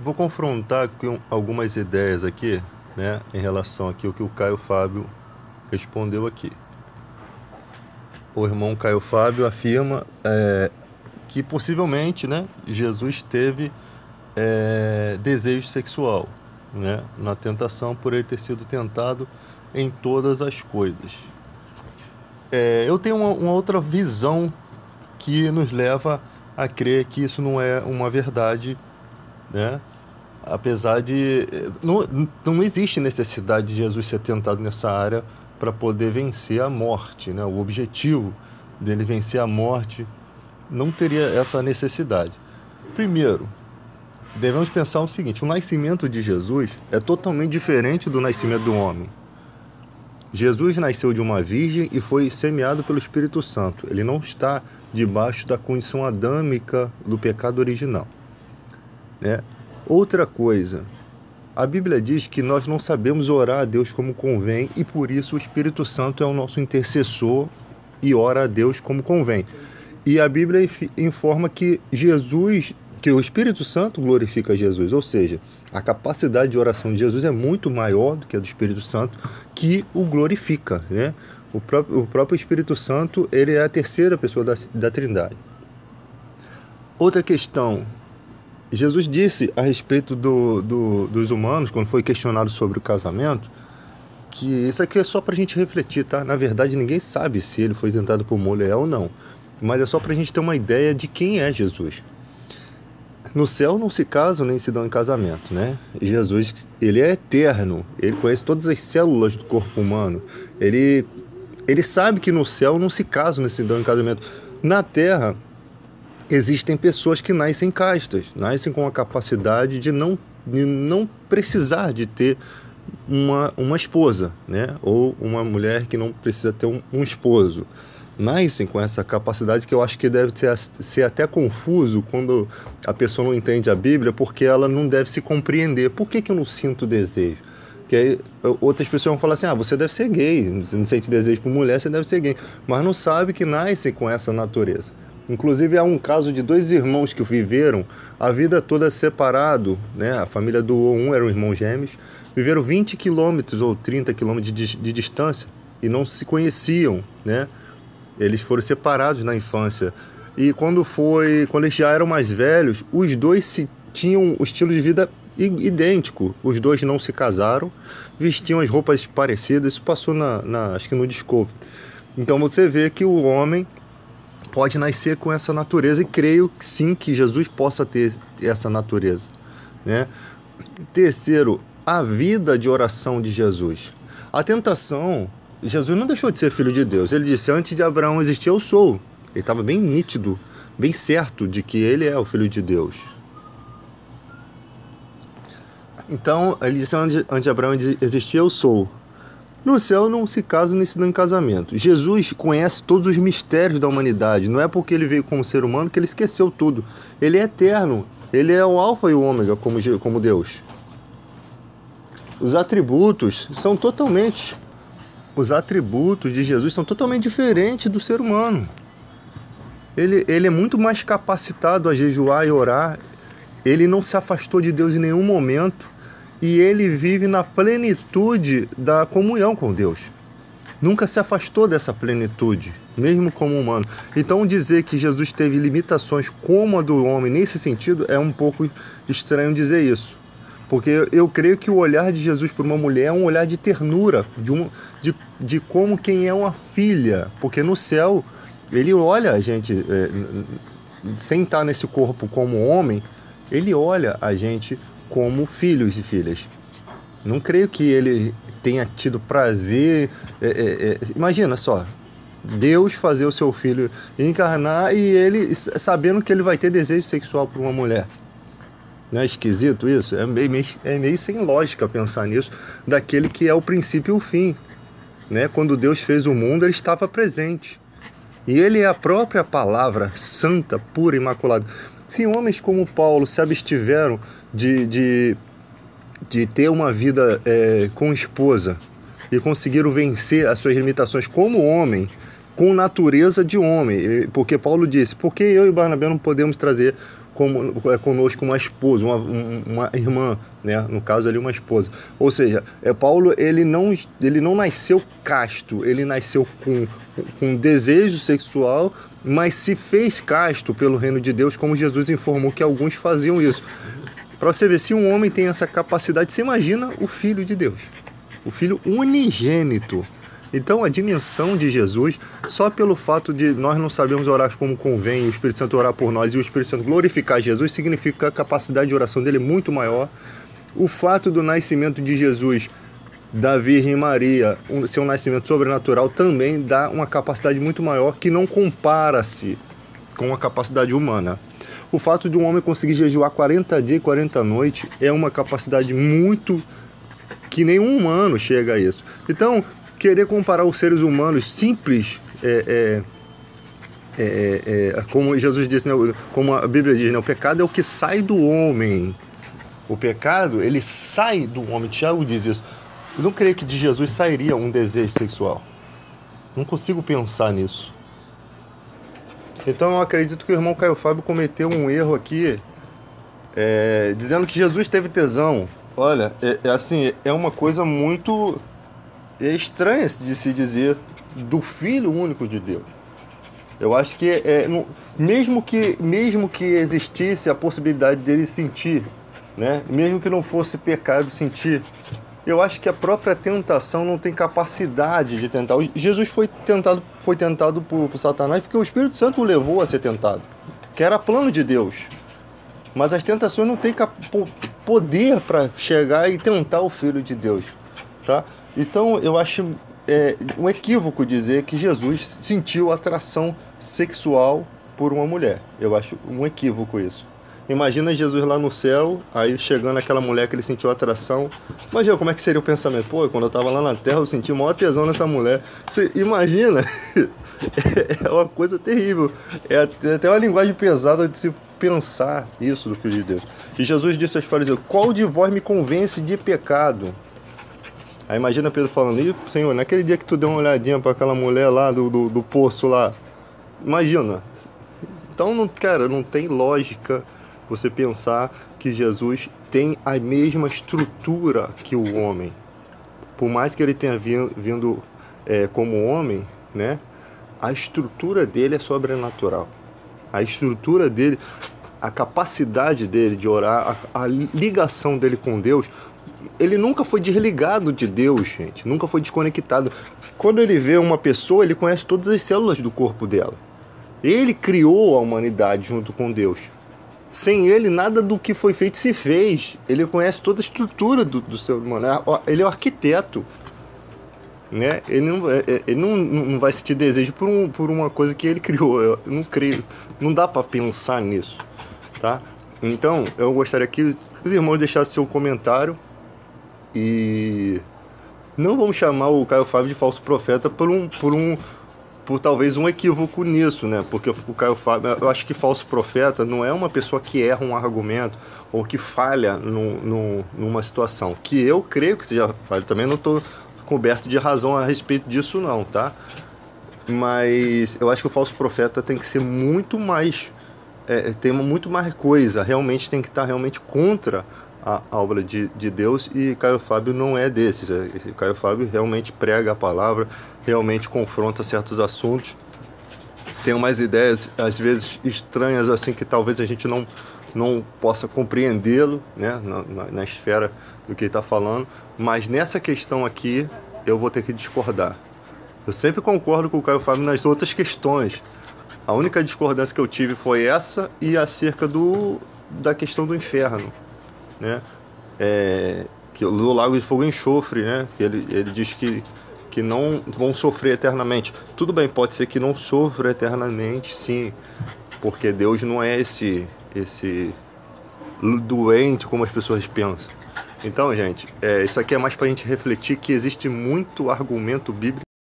Vou confrontar com algumas ideias aqui, né, em relação aqui ao que o Caio Fábio respondeu aqui. O irmão Caio Fábio afirma que possivelmente, né, Jesus teve desejo sexual, né, na tentação por ele ter sido tentado em todas as coisas. Eu tenho uma outra visão que nos leva a crer que isso não é uma verdade, né? Apesar de não existe necessidade de Jesus ser tentado nessa área para poder vencer a morte, né? O objetivo dele vencer a morte não teria essa necessidade. Primeiro, devemos pensar o seguinte: o nascimento de Jesus é totalmente diferente do nascimento do homem. Jesus nasceu de uma virgem e foi semeado pelo Espírito Santo. Ele não está debaixo da condição adâmica do pecado original, né? Outra coisa, a Bíblia diz que nós não sabemos orar a Deus como convém e por isso o Espírito Santo é o nosso intercessor e ora a Deus como convém. E a Bíblia informa que que o Espírito Santo glorifica Jesus, ou seja, a capacidade de oração de Jesus é muito maior do que a do Espírito Santo, que o glorifica, né? O próprio Espírito Santo, ele é a terceira pessoa da Trindade. Outra questão, Jesus disse a respeito dos humanos, quando foi questionado sobre o casamento, que isso aqui é só para a gente refletir, tá? Na verdade, ninguém sabe se ele foi tentado por mulher ou não, mas é só para a gente ter uma ideia de quem é Jesus. No céu não se casam nem se dão em casamento, né? Jesus, ele é eterno, ele conhece todas as células do corpo humano, ele sabe que no céu não se casam nem se dão em casamento. Na terra, existem pessoas que nascem castas, nascem com a capacidade de não precisar de ter uma esposa, né? Ou uma mulher que não precisa ter um esposo. Nascem com essa capacidade que eu acho que deve ser até confuso quando a pessoa não entende a Bíblia, porque ela não deve se compreender. Por que eu não sinto desejo? Porque aí outras pessoas vão falar assim: você deve ser gay, você não sente desejo por mulher, você deve ser gay. Mas não sabe que nascem com essa natureza. Inclusive há um caso de dois irmãos que viveram a vida toda separado, né? A família do um eram irmãos gêmeos, viveram 20 quilômetros ou 30 quilômetros de distância e não se conheciam, né? Eles foram separados na infância. E quando eles já eram mais velhos, os dois tinham o estilo de vida idêntico. Os dois não se casaram, vestiam as roupas parecidas. Isso passou acho que no Discovery. Então você vê que o homem pode nascer com essa natureza, e creio que sim, que Jesus possa ter essa natureza, né? Terceiro, a vida de oração de Jesus. A tentação, Jesus não deixou de ser filho de Deus. Ele disse: antes de Abraão existir, eu sou. Ele estava bem nítido, bem certo de que ele é o filho de Deus. Então, ele disse: antes de Abraão existir, eu sou. No céu não se casa nem se dá em casamento. Jesus conhece todos os mistérios da humanidade. Não é porque ele veio como ser humano que ele esqueceu tudo. Ele é eterno. Ele é o alfa e o ômega como Deus. Os atributos de Jesus são totalmente diferentes do ser humano. Ele é muito mais capacitado a jejuar e orar. Ele não se afastou de Deus em nenhum momento. E ele vive na plenitude da comunhão com Deus. Nunca se afastou dessa plenitude, mesmo como humano. Então dizer que Jesus teve limitações como a do homem nesse sentido é um pouco estranho dizer isso. Porque eu creio que o olhar de Jesus por uma mulher é um olhar de ternura, de como quem é uma filha. Porque no céu, ele olha a gente, sem estar nesse corpo como homem, ele olha a gente como filhos e filhas. Não creio que ele tenha tido prazer. Imagina só, Deus fazer o seu filho encarnar e ele sabendo que ele vai ter desejo sexual por uma mulher. Não é esquisito isso? É meio sem lógica pensar nisso, daquele que é o princípio e o fim, né? Quando Deus fez o mundo, ele estava presente. E ele é a própria palavra santa, pura, imaculada. Se homens como Paulo se abstiveram de ter uma vida com esposa e conseguiram vencer as suas limitações como homem, com natureza de homem, porque Paulo disse: por que eu e Barnabé não podemos trazer conosco uma esposa, uma irmã, né? No caso ali uma esposa. Ou seja, Paulo ele não nasceu casto, ele nasceu com desejo sexual, mas se fez casto pelo reino de Deus, como Jesus informou que alguns faziam isso. Para você ver, se um homem tem essa capacidade, você imagina o Filho de Deus, o Filho unigênito. Então a dimensão de Jesus, só pelo fato de nós não sabemos orar como convém, o Espírito Santo orar por nós e o Espírito Santo glorificar Jesus, significa que a capacidade de oração dele é muito maior. O fato do nascimento de Jesus da Virgem Maria, seu nascimento sobrenatural, também dá uma capacidade muito maior que não compara-se com a capacidade humana. O fato de um homem conseguir jejuar 40 dias e 40 noites é uma capacidade muito que nenhum humano chega a isso. Então, querer comparar os seres humanos simples, como Jesus disse, né, como a Bíblia diz, né, o pecado é o que sai do homem. O pecado, ele sai do homem. Tiago diz isso. Eu não creio que de Jesus sairia um desejo sexual. Não consigo pensar nisso. Então eu acredito que o irmão Caio Fábio cometeu um erro aqui, dizendo que Jesus teve tesão. Olha, assim, é uma coisa muito estranha de se dizer do Filho único de Deus. Eu acho que, mesmo que existisse a possibilidade dele sentir, né? Mesmo que não fosse pecado sentir, eu acho que a própria tentação não tem capacidade de tentar. Jesus foi tentado por Satanás porque o Espírito Santo o levou a ser tentado, que era plano de Deus. Mas as tentações não têm poder para chegar e tentar o Filho de Deus, tá? Então eu acho um equívoco dizer que Jesus sentiu atração sexual por uma mulher. Eu acho um equívoco isso. Imagina Jesus lá no céu, aí chegando aquela mulher que ele sentiu atração. Imagina como é que seria o pensamento. Pô, quando eu tava lá na terra eu senti maior tesão nessa mulher. Você imagina? É uma coisa terrível. É até uma linguagem pesada de se pensar isso do Filho de Deus. E Jesus disse aos fariseus: qual de vós me convence de pecado? Aí imagina Pedro falando: ih, Senhor, naquele dia que tu deu uma olhadinha para aquela mulher lá do poço lá. Imagina. Então, cara, não tem lógica você pensar que Jesus tem a mesma estrutura que o homem. Por mais que ele tenha vindo como homem, né? A estrutura dele é sobrenatural. A estrutura dele, a capacidade dele de orar, a ligação dele com Deus, ele nunca foi desligado de Deus, gente. Nunca foi desconectado. Quando ele vê uma pessoa, ele conhece todas as células do corpo dela. Ele criou a humanidade junto com Deus. Sem ele, nada do que foi feito se fez. Ele conhece toda a estrutura do ser humano. Ele é o arquiteto, né? Ele não vai sentir desejo por uma coisa que ele criou. Eu não creio. Não dá para pensar nisso, tá? Então, eu gostaria que os irmãos deixassem seu comentário. E não vamos chamar o Caio Fábio de falso profeta por talvez um equívoco nisso, né? Porque o Caio Fábio, eu acho que falso profeta não é uma pessoa que erra um argumento ou que falha numa situação. Que eu creio que seja falha. Também não estou coberto de razão a respeito disso não, tá? Mas eu acho que o falso profeta tem que ser muito mais... tem muito mais coisa. Realmente tem que estar realmente contra a obra de Deus, e Caio Fábio não é desses. Caio Fábio realmente prega a palavra, realmente confronta certos assuntos, tem umas ideias às vezes estranhas assim que talvez a gente não possa compreendê-lo, né, na esfera do que ele está falando, mas nessa questão aqui eu vou ter que discordar. Eu sempre concordo com o Caio Fábio nas outras questões. A única discordância que eu tive foi essa e acerca da questão do inferno, né? Que do lago de fogo e enxofre, né? Que ele diz que não vão sofrer eternamente. Tudo bem, pode ser que não sofra eternamente, sim, porque Deus não é esse doente como as pessoas pensam. Então, gente, isso aqui é mais para a gente refletir que existe muito argumento bíblico